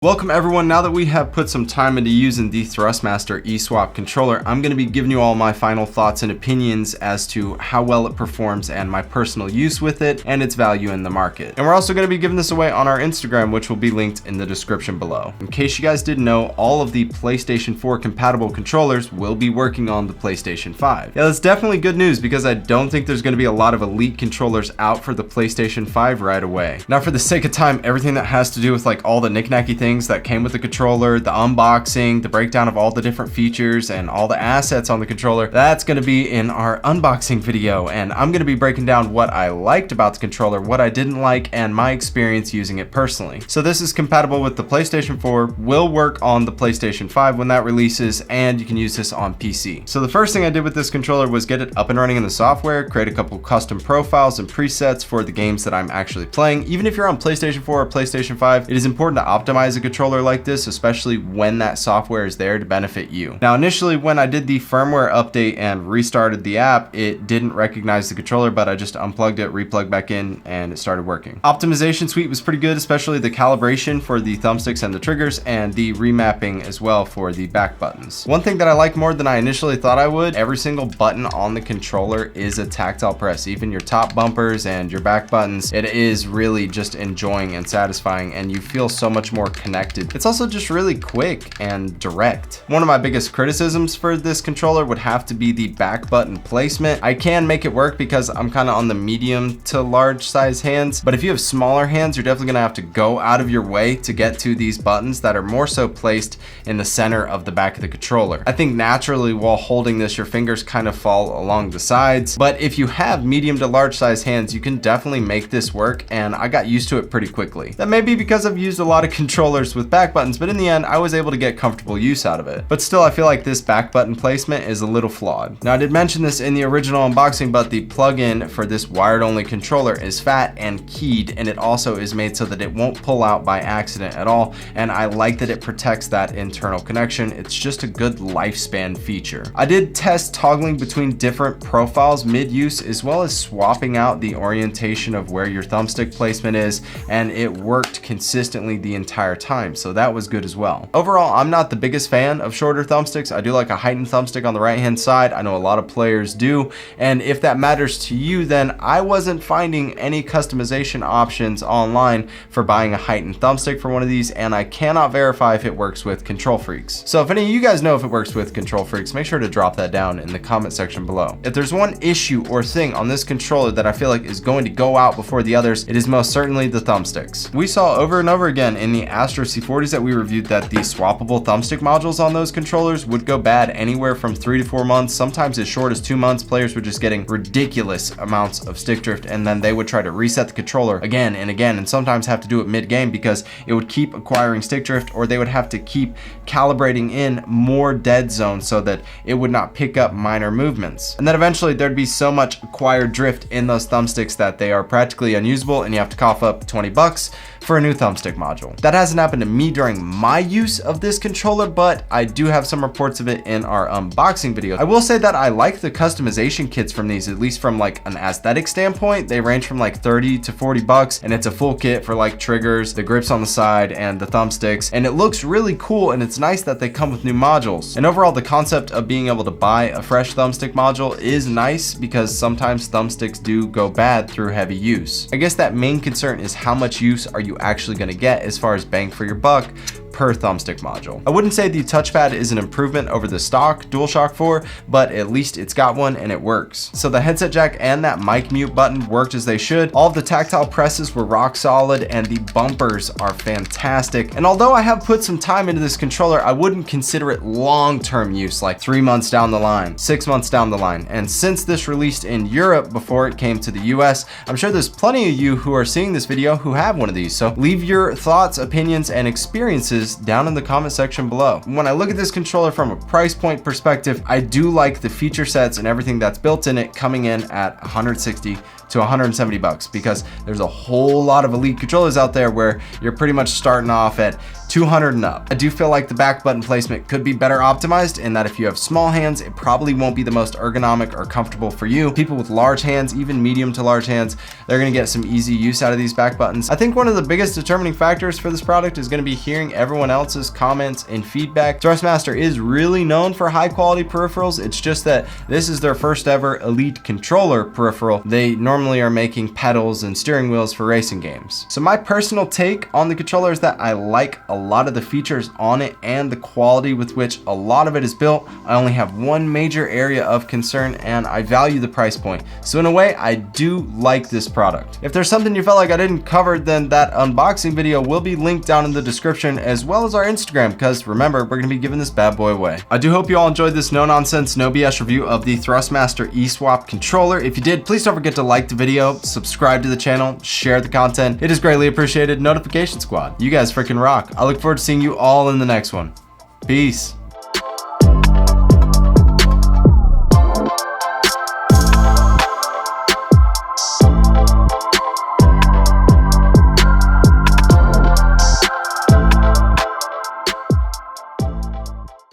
Welcome everyone. Now that we have put some time into using the Thrustmaster eSwap controller, I'm going to be giving you all my final thoughts and opinions as to how well it performs and my personal use with it and its value in the market. And we're also going to be giving this away on our Instagram, which will be linked in the description below. In case you guys didn't know, all of the PlayStation 4 compatible controllers will be working on the PlayStation 5. Yeah, that's definitely good news because I don't think there's going to be a lot of elite controllers out for the PlayStation 5 right away. Now, for the sake of time, everything that has to do with like all the knick-knacky things that came with the controller, the unboxing, the breakdown of all the different features and all the assets on the controller, that's going to be in our unboxing video, and I'm going to be breaking down what I liked about the controller, what I didn't like, and my experience using it personally. So this is compatible with the PlayStation 4, will work on the PlayStation 5 when that releases, and you can use this on PC. So the first thing I did with this controller was get it up and running in the software, create a couple custom profiles and presets for the games that I'm actually playing. Even if you're on PlayStation 4 or PlayStation 5, it is important to optimize a controller like this, especially when that software is there to benefit you. Now, initially when I did the firmware update and restarted the app, it didn't recognize the controller, but I just unplugged it, replugged back in, and it started working. Optimization suite was pretty good, especially the calibration for the thumbsticks and the triggers, and the remapping as well for the back buttons. One thing that I like more than I initially thought I would, every single button on the controller is a tactile press, even your top bumpers and your back buttons. It is really just enjoying and satisfying, and you feel so much more connected. It's also just really quick and direct. One of my biggest criticisms for this controller would have to be the back button placement. I can make it work because I'm kind of on the medium to large size hands, but if you have smaller hands, you're definitely gonna have to go out of your way to get to these buttons that are more so placed in the center of the back of the controller. I think naturally while holding this, your fingers kind of fall along the sides, but if you have medium to large size hands, you can definitely make this work, and I got used to it pretty quickly. That may be because I've used a lot of controllers with back buttons, but in the end, I was able to get comfortable use out of it. But still, I feel like this back button placement is a little flawed. Now, I did mention this in the original unboxing, but the plug-in for this wired only controller is fat and keyed, and it also is made so that it won't pull out by accident at all, and I like that it protects that internal connection. It's just a good lifespan feature. I did test toggling between different profiles mid-use, as well as swapping out the orientation of where your thumbstick placement is, and it worked consistently the entire time, so that was good as well. Overall, I'm not the biggest fan of shorter thumbsticks. I do like a heightened thumbstick on the right hand side. I know a lot of players do, and if that matters to you, then I wasn't finding any customization options online for buying a heightened thumbstick for one of these, and I cannot verify if it works with KontrolFreeks. So if any of you guys know if it works with KontrolFreeks, make sure to drop that down in the comment section below. If there's one issue or thing on this controller that I feel like is going to go out before the others, it is most certainly the thumbsticks. We saw over and over again in the Astro C40s that we reviewed that the swappable thumbstick modules on those controllers would go bad anywhere from 3 to 4 months, sometimes as short as 2 months. Players were just getting ridiculous amounts of stick drift, and then they would try to reset the controller again and again, and sometimes have to do it mid-game because it would keep acquiring stick drift, or they would have to keep calibrating in more dead zones so that it would not pick up minor movements. And then eventually there'd be so much acquired drift in those thumbsticks that they are practically unusable, and you have to cough up 20 bucks for a new thumbstick module. That hasn't happened to me during my use of this controller, but I do have some reports of it in our unboxing video. I will say that I like the customization kits from these, at least from like an aesthetic standpoint. They range from like 30 to 40 bucks, and it's a full kit for like triggers, the grips on the side, and the thumbsticks, and it looks really cool, and it's nice that they come with new modules. And overall, the concept of being able to buy a fresh thumbstick module is nice because sometimes thumbsticks do go bad through heavy use. I guess that main concern is how much use are you actually going to get as far as bang for your buck per thumbstick module. I wouldn't say the touchpad is an improvement over the stock DualShock 4, but at least it's got one and it works. So the headset jack and that mic mute button worked as they should. All of the tactile presses were rock solid, and the bumpers are fantastic. And although I have put some time into this controller, I wouldn't consider it long-term use, like 3 months down the line, 6 months down the line. And since this released in Europe before it came to the US, I'm sure there's plenty of you who are seeing this video who have one of these. So leave your thoughts, opinions, and experiences down in the comment section below. When I look at this controller from a price point perspective, I do like the feature sets and everything that's built in it coming in at $160 to 170 bucks, because there's a whole lot of Elite controllers out there where you're pretty much starting off at 200 and up. I do feel like the back button placement could be better optimized, in that if you have small hands, it probably won't be the most ergonomic or comfortable for you. People with large hands, even medium to large hands, they're gonna get some easy use out of these back buttons. I think one of the biggest determining factors for this product is gonna be hearing everyone else's comments and feedback. Thrustmaster is really known for high quality peripherals. It's just that this is their first ever Elite controller peripheral. They normally are making pedals and steering wheels for racing games. So my personal take on the controller is that I like a lot of the features on it and the quality with which a lot of it is built. I only have one major area of concern, and I value the price point. So in a way, I do like this product. If there's something you felt like I didn't cover, then that unboxing video will be linked down in the description, as well as our Instagram, because remember, we're gonna be giving this bad boy away. I do hope you all enjoyed this no nonsense, no BS review of the Thrustmaster eSwap controller. If you did, please don't forget to like the video, subscribe to the channel, share the content. It is greatly appreciated. Notification squad, you guys freaking rock. I look forward to seeing you all in the next one. Peace.